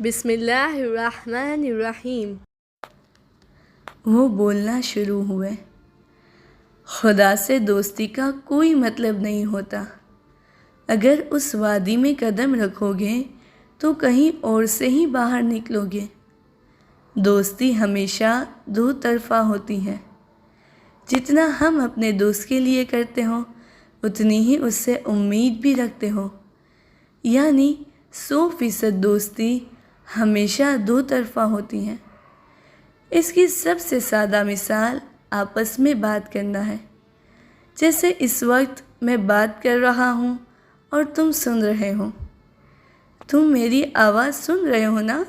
بسم اللہ الرحمن الرحیم۔ وہ بولنا شروع ہوئے۔ خدا سے دوستی کا کوئی مطلب نہیں ہوتا۔ اگر اس وادی میں قدم رکھو گے تو کہیں اور سے ہی باہر نکلو گے۔ دوستی ہمیشہ دو طرفہ ہوتی ہے۔ جتنا ہم اپنے دوست کے لیے کرتے ہوں اتنی ہی اس سے امید بھی رکھتے ہو، یعنی 100% دوستی ہمیشہ دو طرفہ ہوتی ہیں۔ اس کی سب سے سادہ مثال آپس میں بات کرنا ہے۔ جیسے اس وقت میں بات کر رہا ہوں اور تم سن رہے ہو۔ تم میری آواز سن رہے ہو نا؟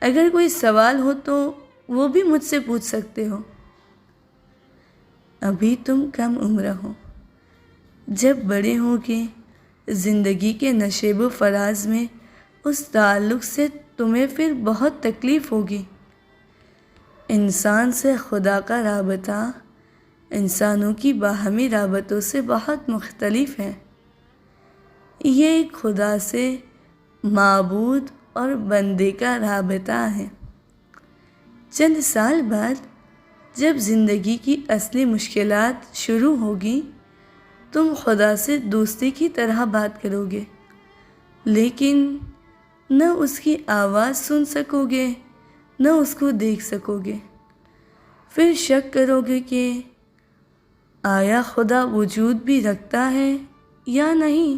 اگر کوئی سوال ہو تو وہ بھی مجھ سے پوچھ سکتے ہو۔ ابھی تم کم عمر ہو، جب بڑے ہو گے زندگی کے نشیب و فراز میں اس تعلق سے تمہیں پھر بہت تکلیف ہوگی۔ انسان سے خدا کا رابطہ انسانوں کی باہمی رابطوں سے بہت مختلف ہے۔ یہ خدا سے معبود اور بندے کا رابطہ ہے۔ چند سال بعد جب زندگی کی اصلی مشکلات شروع ہوگی تم خدا سے دوستی کی طرح بات کرو گے، لیکن نہ اس کی آواز سن سکو گے نہ اس کو دیکھ سکو گے۔ پھر شک کرو گے کہ آیا خدا وجود بھی رکھتا ہے یا نہیں،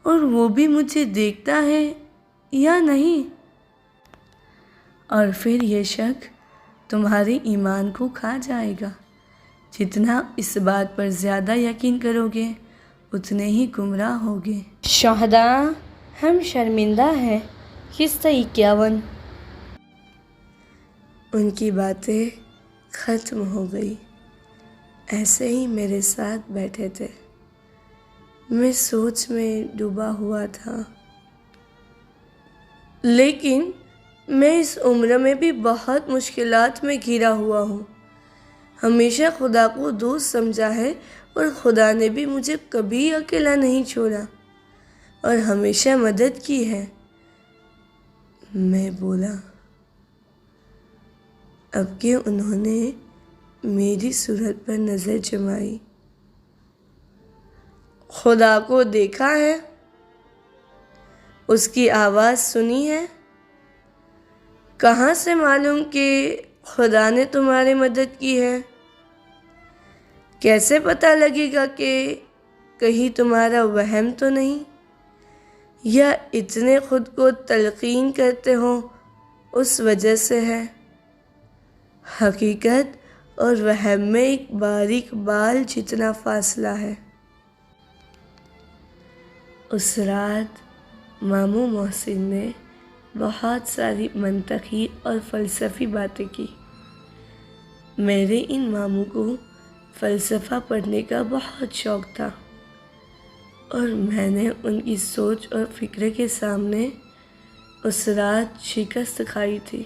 اور وہ بھی مجھے دیکھتا ہے یا نہیں۔ اور پھر یہ شک تمہارے ایمان کو کھا جائے گا۔ جتنا اس بات پر زیادہ یقین کرو گے اتنے ہی گمراہ ہوگے۔ شہداء ہم شرمندہ ہیں۔ قصہ 51۔ ان کی باتیں ختم ہو گئی۔ ایسے ہی میرے ساتھ بیٹھے تھے۔ میں سوچ میں ڈوبا ہوا تھا۔ لیکن میں اس عمر میں بھی بہت مشکلات میں گھرا ہوا ہوں۔ ہمیشہ خدا کو دوست سمجھا ہے اور خدا نے بھی مجھے کبھی اکیلا نہیں چھوڑا اور ہمیشہ مدد کی ہے۔ میں بولا۔ اب کہ انہوں نے میری صورت پر نظر جمائی۔ خدا کو دیکھا ہے؟ اس کی آواز سنی ہے؟ کہاں سے معلوم کہ خدا نے تمہاری مدد کی ہے؟ کیسے پتہ لگے گا کہ کہیں تمہارا وہم تو نہیں، یا اتنے خود کو تلقین کرتے ہو اس وجہ سے ہے؟ حقیقت اور وہم میں ایک باریک بال جتنا فاصلہ ہے۔ اس رات ماموں محسن نے بہت ساری منطقی اور فلسفی باتیں کی۔ میرے ان ماموں کو فلسفہ پڑھنے کا بہت شوق تھا، اور میں نے ان کی سوچ اور فکر کے سامنے اس رات شکست کھائی تھی۔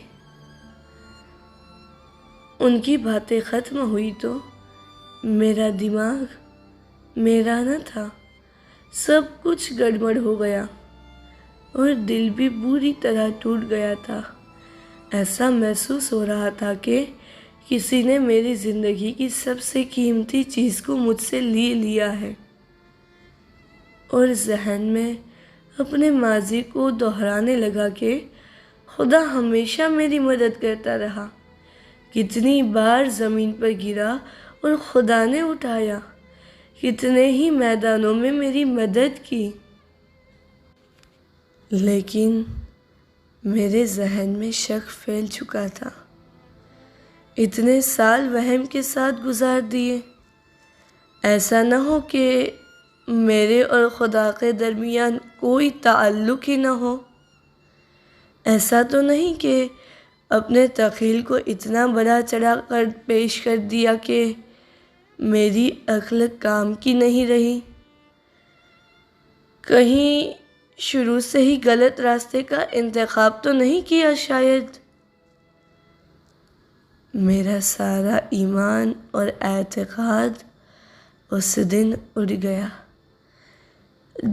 ان کی باتیں ختم ہوئی تو میرا دماغ میرا نہ تھا، سب کچھ گڑبڑ ہو گیا اور دل بھی بری طرح ٹوٹ گیا تھا۔ ایسا محسوس ہو رہا تھا کہ کسی نے میری زندگی کی سب سے قیمتی چیز کو مجھ سے لیا ہے، اور ذہن میں اپنے ماضی کو دہرانے لگا کہ خدا ہمیشہ میری مدد کرتا رہا۔ کتنی بار زمین پر گرا اور خدا نے اٹھایا، کتنے ہی میدانوں میں میری مدد کی۔ لیکن میرے ذہن میں شک پھیل چکا تھا۔ اتنے سال وہم کے ساتھ گزار دیے، ایسا نہ ہو کہ میرے اور خدا کے درمیان کوئی تعلق ہی نہ ہو۔ ایسا تو نہیں کہ اپنے تخیل کو اتنا بڑا چڑھا کر پیش کر دیا کہ میری عقل کام کی نہیں رہی؟ کہیں شروع سے ہی غلط راستے کا انتخاب تو نہیں کیا شاید؟ میرا سارا ایمان اور اعتقاد اس دن اڑ گیا،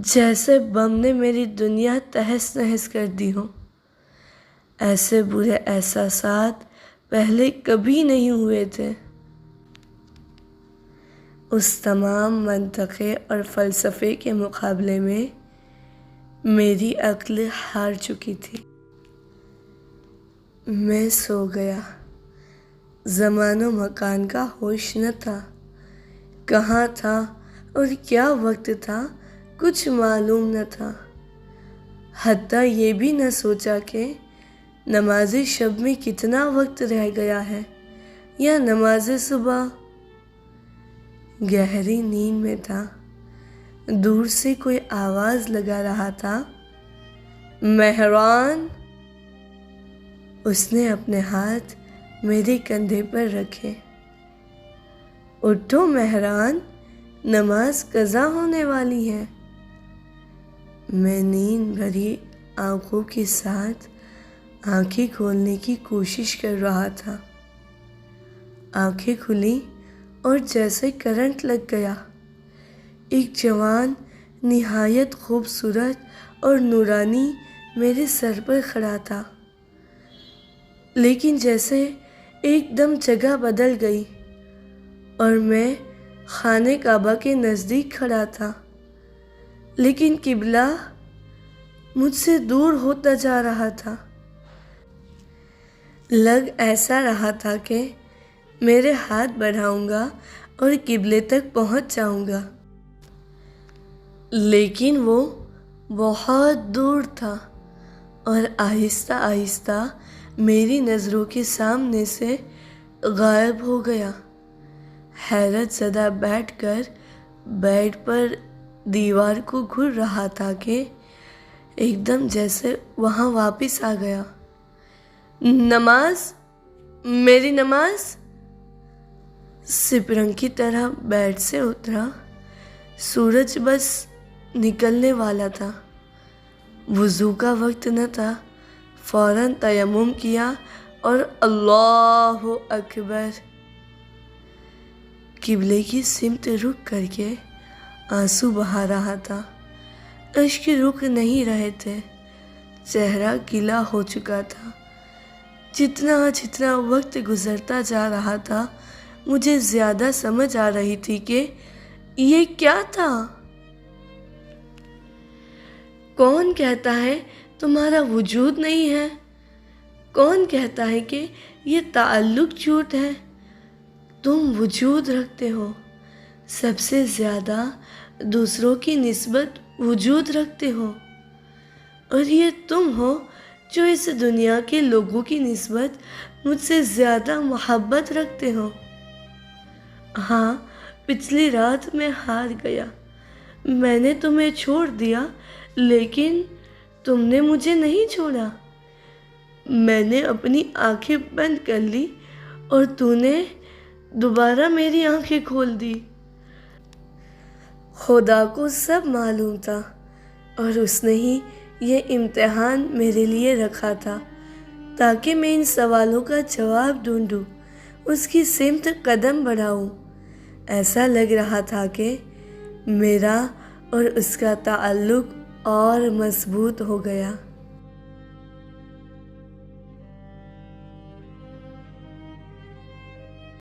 جیسے بم نے میری دنیا تہس نہس کر دی ہو۔ ایسے برے احساسات پہلے کبھی نہیں ہوئے تھے۔ اس تمام منطقے اور فلسفے کے مقابلے میں میری عقل ہار چکی تھی۔ میں سو گیا۔ زمان و مکان کا ہوش نہ تھا۔ کہاں تھا اور کیا وقت تھا کچھ معلوم نہ تھا۔ حتیٰ یہ بھی نہ سوچا کہ نماز شب میں کتنا وقت رہ گیا ہے یا نماز صبح۔ گہری نیند میں تھا۔ دور سے کوئی آواز لگا رہا تھا، مہران۔ اس نے اپنے ہاتھ میرے کندھے پر رکھے۔ اٹھو مہران، نماز قضا ہونے والی ہے۔ میں نیند بھری آنکھوں کے ساتھ آنکھیں کھولنے کی کوشش کر رہا تھا۔ آنکھیں کھلی اور جیسے کرنٹ لگ گیا۔ ایک جوان نہایت خوبصورت اور نورانی میرے سر پر کھڑا تھا، لیکن جیسے ایک دم جگہ بدل گئی اور میں خانہ کعبہ کے نزدیک کھڑا تھا، لیکن قبلہ مجھ سے دور ہوتا جا رہا تھا۔ لگ ایسا رہا تھا کہ میرے ہاتھ بڑھاؤں گا اور قبلے تک پہنچ جاؤں گا، لیکن وہ بہت دور تھا اور آہستہ آہستہ میری نظروں کے سامنے سے غائب ہو گیا۔ حیرت زدہ بیٹھ کر بیڈ پر دیوار کو گھر رہا تھا کہ ایک دم جیسے وہاں واپس آ گیا۔ نماز، میری نماز۔ سپرنگ کی طرح بیڈ سے اترا۔ سورج بس نکلنے والا تھا۔ وضو کا وقت نہ تھا۔ فوراً تیمم کیا اور اللہ اکبر۔ قبلے کی سمت رخ کر کے آنسو بہا رہا تھا۔ اشک رک نہیں رہے تھے۔ چہرہ گیلا ہو چکا تھا۔ جتنا وقت گزرتا جا رہا تھا مجھے زیادہ سمجھ آ رہی تھی کہ یہ کیا تھا۔ کون کہتا ہے تمہارا وجود نہیں ہے؟ کون کہتا ہے کہ یہ تعلق جھوٹ ہے؟ تم وجود رکھتے ہو، سب سے زیادہ دوسروں کی نسبت وجود رکھتے ہو، اور یہ تم ہو جو اس دنیا کے لوگوں کی نسبت مجھ سے زیادہ محبت رکھتے ہو۔ ہاں، پچھلی رات میں ہار گیا۔ میں نے تمہیں چھوڑ دیا، لیکن تم نے مجھے نہیں چھوڑا۔ میں نے اپنی آنکھیں بند کر لی اور تو نے دوبارہ میری آنکھیں کھول دی۔ خدا کو سب معلوم تھا اور اس نے ہی یہ امتحان میرے لیے رکھا تھا تاکہ میں ان سوالوں کا جواب ڈھونڈوں، اس کی سمت قدم بڑھاؤں۔ ایسا لگ رہا تھا کہ میرا اور اس کا تعلق اور مضبوط ہو گیا۔